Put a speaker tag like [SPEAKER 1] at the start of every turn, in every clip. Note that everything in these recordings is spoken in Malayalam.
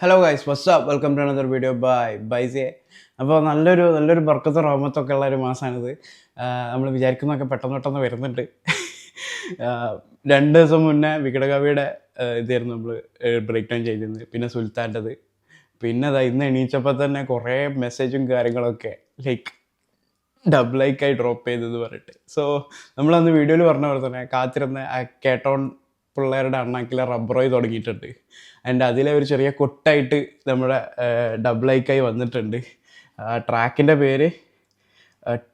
[SPEAKER 1] Hello guys what's up welcome to another video by ബൈസിയെ. അപ്പോൾ നല്ലൊരു ബർക്കത്തും റഹ്മത്തൊക്കെ ഉള്ള ഒരു മാസമാണിത്. നമ്മൾ വിചാരിക്കുന്നതൊക്കെ പെട്ടെന്ന് വരുന്നുണ്ട്. 2 ദിവസം മുന്നേ വികടകവിയുടെ ഇതായിരുന്നു നമ്മൾ ബ്രേക്ക് ഡൗൺ ചെയ്തിരുന്നത്. പിന്നെ സുൽത്താൻ്റെത്. പിന്നെ ഇന്ന് എണീച്ചപ്പോൾ തന്നെ കുറേ മെസ്സേജും കാര്യങ്ങളൊക്കെ ഡബിളായി ഡ്രോപ്പ് ചെയ്തെന്ന് പറഞ്ഞിട്ട്. സോ നമ്മളന്ന് വീഡിയോയിൽ പറഞ്ഞ പോലെ തന്നെ കാത്തിരുന്ന കേട്ടോൺ പിള്ളേരുടെ അണ്ണാക്കിലെ റബ്ബറോയി തുടങ്ങിയിട്ടുണ്ട്. ആൻഡ് അതിലെ ഒരു ചെറിയ കൊട്ടായിട്ട് നമ്മുടെ ഡബിളൈക്കായി വന്നിട്ടുണ്ട്. ട്രാക്കിൻ്റെ പേര്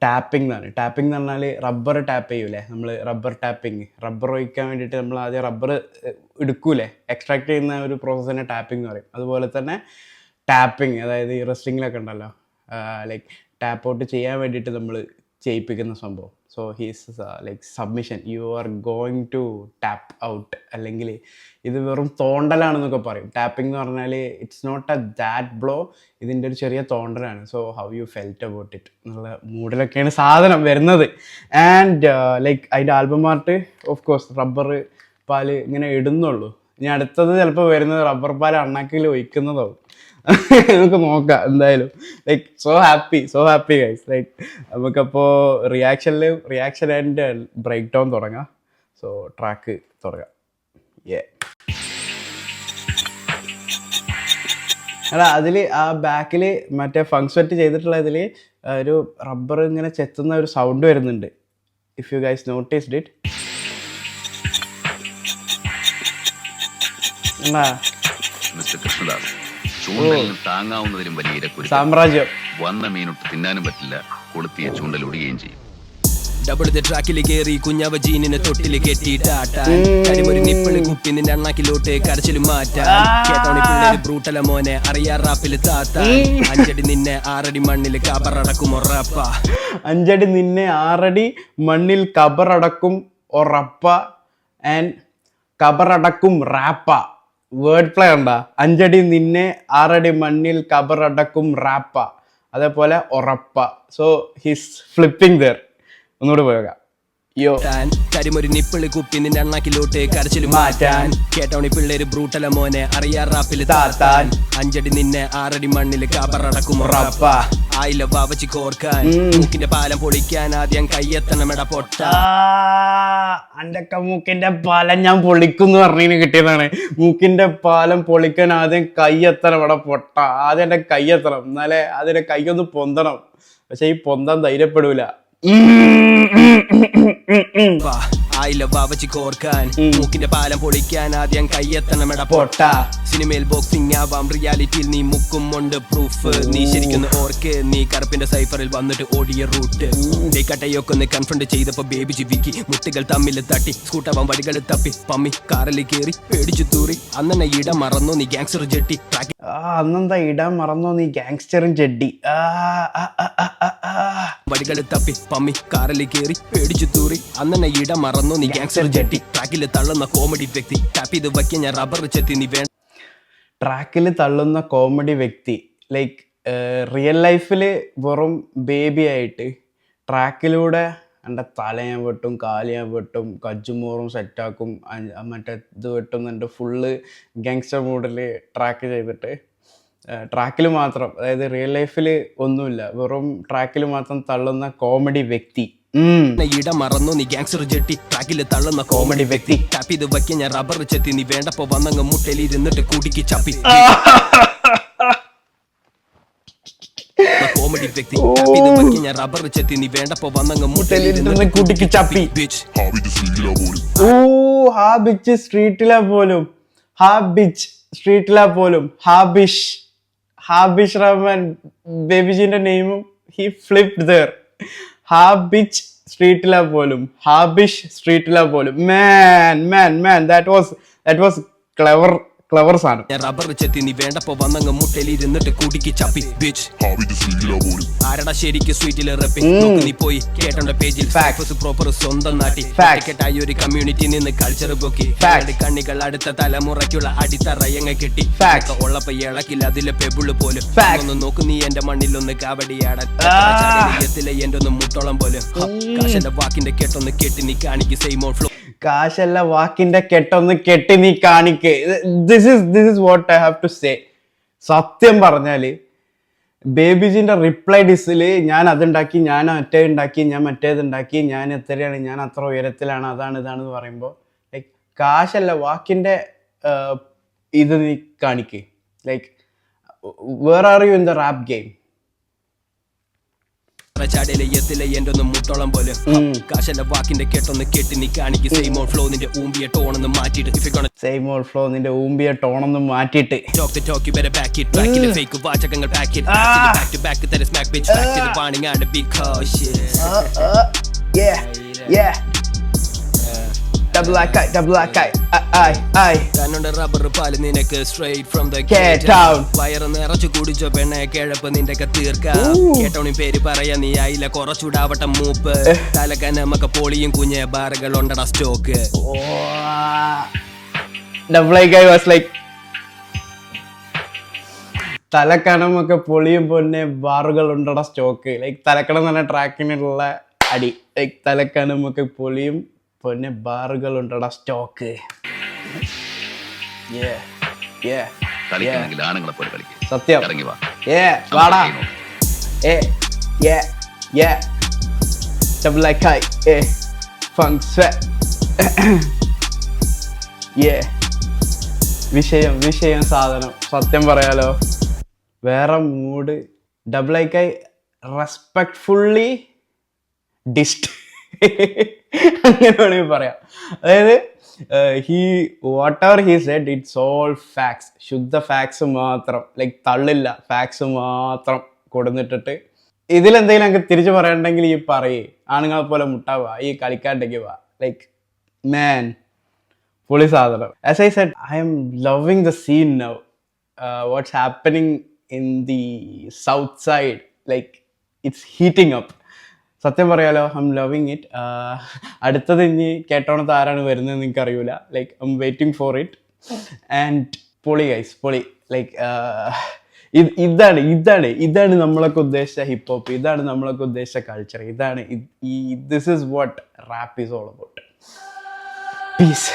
[SPEAKER 1] ടാപ്പിംഗ് എന്നാണ്. ടാപ്പിംഗ് എന്ന് പറഞ്ഞാൽ റബ്ബർ ടാപ്പ് ചെയ്യൂലേ നമ്മൾ, റബ്ബർ ടാപ്പിംഗ്. റബ്ബർ ഒഴിക്കാൻ വേണ്ടിയിട്ട് നമ്മൾ ആദ്യം റബ്ബർ എടുക്കൂലേ, എക്സ്ട്രാക്ട് ചെയ്യുന്ന ഒരു പ്രോസസ്സിനെ ടാപ്പിംഗ് എന്ന് പറയും. അതുപോലെ തന്നെ ടാപ്പിംഗ്, അതായത് ഈ റെസ്ലിങ്ങിലൊക്കെ ഉണ്ടല്ലോ, ടാപ്പ് ഔട്ട് ചെയ്യാൻ വേണ്ടിയിട്ട് നമ്മൾ ചെയ്യിപ്പിക്കുന്ന സംഭവം. So his submission, you are going to tap out. അല്ലെങ്കിൽ ഇത് വെറും തോണ്ടലാണെന്നൊക്കെ പറയും. ടാപ്പിംഗ് എന്ന് പറഞ്ഞാൽ it's not a that blow, ഇതിൻ്റെ ഒരു ചെറിയ തോണ്ടലാണ്. So how you felt about it എന്നുള്ള മൂഡിലൊക്കെയാണ് സാധനം വരുന്നത്. ആൻഡ് അതിൻ്റെ album art of course rubber പാല് ഇങ്ങനെ ഇടുന്നുള്ളൂ. ഇനി അടുത്തത് ചിലപ്പോൾ വരുന്നത് റബ്ബർ പാൽ അണ്ണാക്കിൽ ഒഴിക്കുന്നതാവും. നമുക്ക് നോക്കാം എന്തായാലും. So happy guys. നമുക്കപ്പോൾ റിയാക്ഷൻ ആൻഡ് ബ്രേക്ക് ഡൗൺ തുടങ്ങാം. സോ ട്രാക്ക് തുടങ്ങാം. അല്ല, അതിൽ ആ ബാക്കിൽ മറ്റേ ഫങ് സെറ്റ് ചെയ്തിട്ടുള്ള ഇതിൽ ഒരു റബ്ബർ ഇങ്ങനെ ചെത്തുന്ന ഒരു സൗണ്ട് വരുന്നുണ്ട്. If you guys noticed it.
[SPEAKER 2] Mister Krishnadas, താങ്ങാവുന്നതിലും വലിയ ഇരക്കുരുക്ക്.
[SPEAKER 1] സാമ്രാജ്യം
[SPEAKER 2] വന്ന മീനൊട്ട് തിന്നാനും പറ്റില്ല, കൊളുത്തിയ ചൂണ്ടൽ ഒടുകയും ചെയ്യും.
[SPEAKER 3] ഡബിൾ ട്രാക്കിൽ കേറി കുഞ്ഞാവ ജീനിനെ തൊട്ടില് കെട്ടിയിട്ടാട്ടാൻ നിപ്പിള് കുപ്പി നിന്റെ അണ്ണാക്കിലോട്ട് കരച്ചിലും മാറ്റാൻ. കേട്ടോണി പിള്ളേര് ബ്രൂട്ടല മോനെ അറിയാ റാപ്പില് താത്താൻ. 5 അടി നിന്നെ 6 അടി മണ്ണിൽ കബറടക്കും ഒറപ്പ.
[SPEAKER 1] 5 അടി നിന്നെ 6 അടി മണ്ണിൽ കബറടക്കും ഒറപ്പ. And കബറടക്കും Rapa. വേർഡ് പ്ലേ ഉണ്ടാ. 5 അടി നിന്നെ 6 അടി മണ്ണിൽ കബറടക്കും റാപ്പ, അതേപോലെ ഒറപ്പ. So his flipping there. ഒന്നുകൂടി പോകാം.
[SPEAKER 3] കരിമൊരു നിപ്പിള് കുപ്പി നിന്റെ അണ്ണാക്കിലോട്ട് കരച്ചില് മാറ്റാൻ. കേട്ടോണി പിള്ളേര് ബ്രൂട്ടല മോനെ അറിയാ റാപ്പില് താത്താൻ. 5 അടി നിന്നെ 6 അടി മണ്ണില് കബറടക്കും റപ്പ. ആയില്ല വാവച്ചി കോർക്കാൻ, മൂക്കിന്റെ പാലം പൊളിക്കാൻ ആദ്യം കയ്യെത്തണമെട പൊട്ട.
[SPEAKER 1] അന്റെ മൂക്കിന്റെ പാലം ഞാൻ പൊളിക്കുന്നു പറഞ്ഞതിന് കിട്ടിയതാണ്. മൂക്കിന്റെ പാലം പൊളിക്കാൻ ആദ്യം കയ്യെത്തണം ഇവിടെ പൊട്ട. ആദ്യം എന്റെ കയ്യെത്തണം, എന്നാലേ അതിന്റെ കൈയൊന്ന് പൊന്തണം. പക്ഷെ ഈ പൊന്താൻ ധൈര്യപ്പെടൂല.
[SPEAKER 3] ആയില്ല വാവച്ചി കോർക്കാൻ, മൂക്കിന്റെ പാലം പൊളിക്കാൻ ആദ്യം കയ്യെത്തണമെട പൊട്ട. സിനിമയിൽ ബോക്സിംഗ് ആവാം, റിയാലിറ്റിയിൽ നീ മുക്കും ഉണ്ട് പ്രൂഫ്. നീ ശരിക്കും ഓർക്ക്, നീ കറുപ്പിന്റെ സൈഫറിൽ വന്നിട്ട് ഓടിയ റൂട്ട്. കട്ടയൊക്കെ ഒന്ന് കൺഫ്രണ്ട് ചെയ്തപ്പോ ബേബി ജിവിക്ക് മുട്ടുകൾ തമ്മിൽ തട്ടി. സ്കൂട്ടാവാൻ വടികൾ തപ്പി പമ്മി കാറിൽ കയറി പേടിച്ചു തൂറി. അന്നെ ഇടം മറന്നോ നീ ഗാങ്സ്റ്റർ ജെട്ടി.
[SPEAKER 1] അന്നെന്താ ഇടാൻ മറന്നോ നീ ഗാങ്സ്റ്ററും ജെഡ്ഡി.
[SPEAKER 3] വടികൾ തപ്പി പമ്മി കാറിൽ കയറി പേടിച്ചു തൂറി. അന്നെ ഇടം മറന്നോ നീ ഗാങ്സ്റ്റർ ജെട്ടി. ട്രാക്കിൽ തള്ളുന്ന കോമഡി വ്യക്തി, ടാപ്പ് ചെയ്ത് വയ്ക്കാൻ ഞാൻ റബ്ബർ ചെത്തി. നീ വേണ്ട
[SPEAKER 1] ട്രാക്കിൽ തള്ളുന്ന കോമഡി വ്യക്തി. റിയൽ ലൈഫിൽ വെറും ബേബി ആയിട്ട് ട്രാക്കിലൂടെ എൻ്റെ തല ഞാൻ വെട്ടും, കാല് ഞാൻ വെട്ടും, കജ്ജുമോറും സെറ്റാക്കും, മറ്റേ ഇത് വെട്ടും. എൻ്റെ ഫുള്ള് ഗാങ്സ്റ്റർ മൂഡിൽ ട്രാക്ക് ചെയ്തിട്ട് ട്രാക്കിൽ മാത്രം, അതായത് റിയൽ ലൈഫിൽ ഒന്നുമില്ല, വെറും ട്രാക്കിൽ മാത്രം തള്ളുന്ന കോമഡി വ്യക്തി.
[SPEAKER 3] ഇടം മറന്നു നീ ഗാങ്സ്റ്റർ ജെട്ടി. ട്രാക്കിൽ തള്ളുന്ന കോമഡി വ്യക്തി, ടാപ്പ് ചെയ്ത് വയ്ക്കാൻ ഞാൻ റബ്ബർ ചെത്തി. നീ വേണ്ടപ്പോ വന്നങ്ങ് മുട്ടലിരുന്നിട്ട് കുടിക്ക് ചപ്പി. കോമഡി വ്യക്തി, ടാപ്പ് ചെയ്ത് വയ്ക്കാൻ ഞാൻ റബ്ബർ ചെത്തി. നീ വേണ്ടപ്പോ വന്നങ്ങ് മുട്ടലിരുന്നിട്ട് കുടിക്ക് ചപ്പി.
[SPEAKER 1] ഹാ ബിച്ച് സ്ട്രീറ്റിലാ പോലും, ഹാ ബിച്ച് സ്ട്രീറ്റിലാ പോലും. ഹാബിഷ് റഹ്മാൻ ബേബിജിന്റെ നെയിമും ഹി ഫ്ലിപ്ഡ് ദർ. ഹാബിച്ച് സ്ട്രീറ്റിലാ പോലും, ഹാബിഷ് സ്ട്രീറ്റിലാ പോലും. മാൻ ദാറ്റ് വാസ് ക്ലവർ സാധനം.
[SPEAKER 3] റബ്ബർ ചെത്തി. നീ വേണ്ടപ്പോ വന്നങ്ങ് മുട്ടലിരുന്നിട്ട് കുടിക്ക് ചപ്പി. ആരടാ ശരിക്ക് സ്വീറ്റിൽ നീ പോയി കേട്ടോണ്ട പേജിൽ പ്രോപ്പർ സ്വന്തം നാട്ടി. ായി ഒരു കമ്മ്യൂണിറ്റി നിന്ന് കൾച്ചർ പൊക്കി. കണ്ണികൾ അടുത്ത തലമുറയ്ക്കുള്ള അടിത്തറയങ്ങ കെട്ടി. ഉള്ളപ്പോ ഇളക്കില്ല അതിലെ പെബിള് പോലും. ഒന്ന് നോക്ക് നീ എന്റെ മണ്ണിലൊന്ന് കാവടിയാടത്തിലെ എന്റെ ഒന്ന് മുട്ടോളം പോലും. കാശന്റെ വാക്കിന്റെ കേട്ടൊന്ന് കെട്ടി നീ കാണിക്ക് സെയിമോൾ ഫ്ലോ.
[SPEAKER 1] കാശല്ല വാക്കിന്റെ കെട്ടൊന്ന് കെട്ടി നീ കാണിക്ക്. This is what I have to say. സത്യം പറഞ്ഞാൽ ബേബിജിൻ്റെ റിപ്ലൈ ഡിസിൽ ഞാൻ അതുണ്ടാക്കി, ഞാൻ മറ്റേതുണ്ടാക്കി, ഞാൻ മറ്റേതുണ്ടാക്കി, ഞാൻ എത്രയാണ്, ഞാൻ അത്ര ഉയരത്തിലാണ്, അതാണ് ഇതാണെന്ന് പറയുമ്പോൾ ലൈക്ക് കാശല്ല വാക്കിൻ്റെ ഇത് നീ കാണിക്ക്. Like where are you in the rap game?
[SPEAKER 3] ചാടിയിലെ എത്തിലെ എൻ്റെ ഒന്ന് മുട്ടോളം പോലെ കാശല്ല വാക്കിന്റെ കേട്ടൊന്ന് കേട്ട് നീ കാണിക്ക്. സെയിം ഓൾ ഫ്ലോ നിന്റെ ഊമ്പിയ ടോണൊന്ന് മാറ്റിയിട്ട്
[SPEAKER 1] സെയിം ഓൾ ഫ്ലോ നിന്റെ ഊമ്പിയ ടോണൊന്നും മാറ്റിയിട്ട്
[SPEAKER 3] talk you better back it back in the fake വാചകങ്ങൾ pack it back to back that is smack bitch back to the warning and be cautious.
[SPEAKER 1] yeah double I
[SPEAKER 3] തന്നോട് റബ്ബർ പാല് നിനക്ക് straight from the
[SPEAKER 1] Get down.
[SPEAKER 3] വയറ് നിറച്ചു കുടിച്ചോ പെണ്ണെ കിഴപ്പ് നിന്റെ തീർക്കാം. കേട്ടോണി പേര് പറയാ നീ ആയില്ല കുറച്ചുടാവട്ടം മൂപ്പ്. തലക്കനമൊക്കെ പൊളിയും കുഞ്ഞെ ബാറുകൾ ഉണ്ടടാ stock.
[SPEAKER 1] double I was like തലക്കണമൊക്കെ പൊളിയും പൊന്നെ ബാറുകൾ ഉണ്ടട സ്റ്റോക്ക്. ലൈക്ക് തലക്കണം തന്നെ ട്രാക്കിനുള്ള അടി. ലൈക്ക് തലക്കണമൊക്കെ പൊളിയും പൊന്നെ ബാറുകൾ ഉണ്ടട സ്റ്റോക്ക്.
[SPEAKER 2] കളിക്കണമെങ്കിൽ ആണുങ്ങളെ പോലെ കളിക്കുക.
[SPEAKER 1] സത്യം.
[SPEAKER 2] ഇറങ്ങി വാ.
[SPEAKER 1] വാടാ. double I funk sweat. വിഷയം സാധനം. സത്യം പറയാലോ വേറെ മൂഡ്. double I റെസ്പെക്ട്ഫുള്ളി ഡിസ്റ്റ് അങ്ങനെ വേണമെങ്കിൽ പറയാം. അതായത് whatever he said it's all facts, ശുദ്ധ ഫാക്സ് മാത്രം. ലൈക്ക് തള്ളില്ല, ഫാക്സ് മാത്രം കൊടുത്തിട്ടിട്ട് ഇതിലെന്തെങ്കിലും എനിക്ക് തിരിച്ചു പറയണ്ടെങ്കിൽ ഈ പറയേ ആണുങ്ങളെ പോലെ മുട്ടാവാ, ഈ കളിക്കാണ്ടേക്ക് വാ. ലൈക്ക് മാൻ പൊളി സാധനം. As I said, I am loving the scene now. What's happening in the south side, like it's heating up. സത്യം പറയാലോ ഐ എം ലവിങ് ഇറ്റ്. അടുത്തത് ഇനി കേട്ടോണത്ത് ആരാണ് വരുന്നത് നിങ്ങൾക്ക് അറിയൂല. Like I M waiting for it. And പൊളി ഗൈസ്, പൊളി. ലൈക്ക് ഇതാണ് നമ്മളൊക്കെ ഉദ്ദേശിച്ച ഹിപ്പ് ഹോപ്പ്, ഇതാണ് നമ്മളൊക്കെ ഉദ്ദേശിച്ച കൾച്ചർ, ഇതാണ് this is what rap is all about. Piece.